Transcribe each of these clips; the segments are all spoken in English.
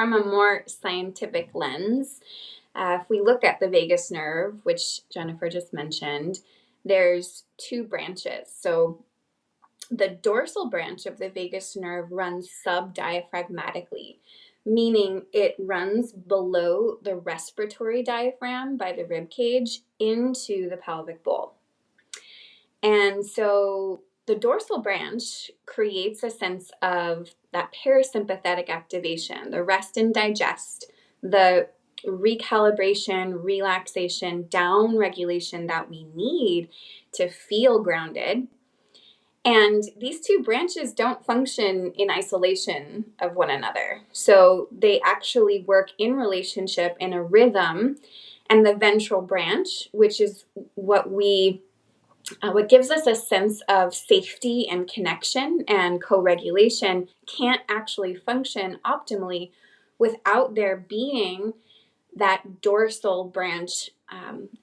from a more scientific lens, if we look at the vagus nerve, which Jennifer just mentioned, there's two branches. So the dorsal branch of the vagus nerve runs subdiaphragmatically, meaning it runs below the respiratory diaphragm by the rib cage into the pelvic bowl. And so the dorsal branch creates a sense of that parasympathetic activation, the rest and digest, the recalibration, relaxation, down regulation that we need to feel grounded. And these two branches don't function in isolation of one another. So they actually work in relationship in a rhythm. And the ventral branch, which is what gives us a sense of safety and connection and co-regulation, can't actually function optimally without there being that dorsal branch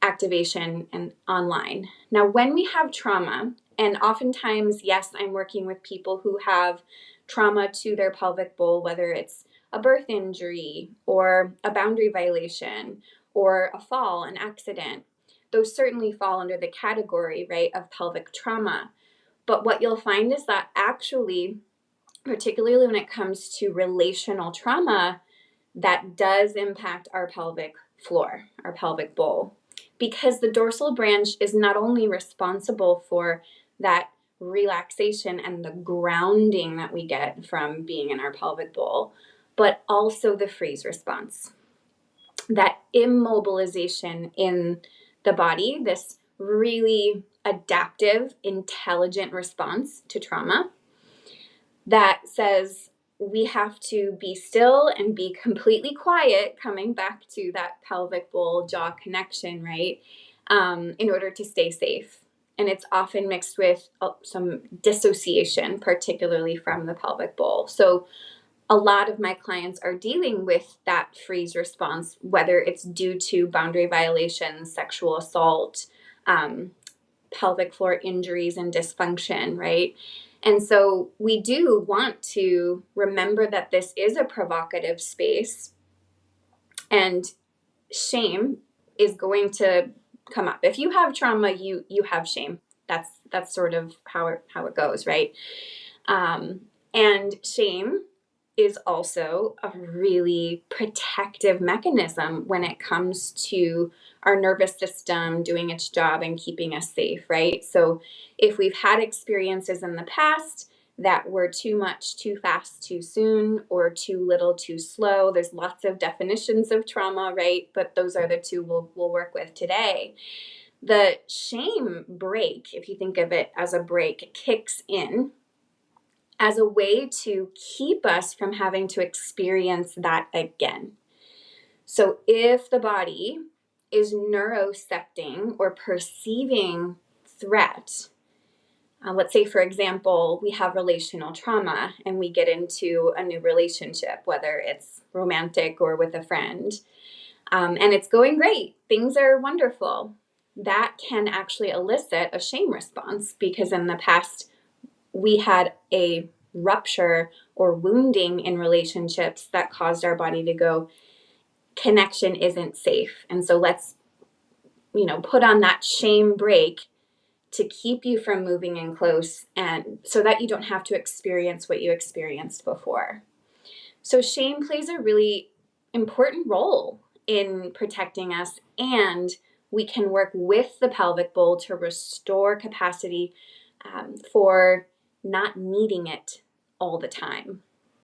activation and online. Now, when we have trauma, and oftentimes, yes, I'm working with people who have trauma to their pelvic bowl, whether it's a birth injury or a boundary violation or a fall, an accident. Those certainly fall under the category, right, of pelvic trauma. But what you'll find is that actually, particularly when it comes to relational trauma, that does impact our pelvic floor, our pelvic bowl, because the dorsal branch is not only responsible for that relaxation and the grounding that we get from being in our pelvic bowl, but also the freeze response, that immobilization in the body, this really adaptive, intelligent response to trauma that says we have to be still and be completely quiet, coming back to that pelvic bowl jaw connection, right, in order to stay safe. And it's often mixed with some dissociation, particularly from the pelvic bowl. So a lot of my clients are dealing with that freeze response, whether it's due to boundary violations, sexual assault, pelvic floor injuries and dysfunction, right? And so we do want to remember that this is a provocative space, and shame is going to come up. If you have trauma, you have shame. That's sort of how it goes, right? And shame is also a really protective mechanism when it comes to our nervous system doing its job and keeping us safe, right? So if we've had experiences in the past that were too much, too fast, too soon, or too little, too slow, there's lots of definitions of trauma, right? But those are the two we'll work with today. The shame brake, if you think of it as a brake, kicks in as a way to keep us from having to experience that again. So if the body is neurocepting or perceiving threat, let's say, for example, we have relational trauma and we get into a new relationship, whether it's romantic or with a friend, and it's going great, things are wonderful, that can actually elicit a shame response because in the past we had a rupture or wounding in relationships that caused our body to go, connection isn't safe. And so let's, put on that shame brake to keep you from moving in close, and so that you don't have to experience what you experienced before. So shame plays a really important role in protecting us, and we can work with the pelvic bowl to restore capacity for not needing it all the time.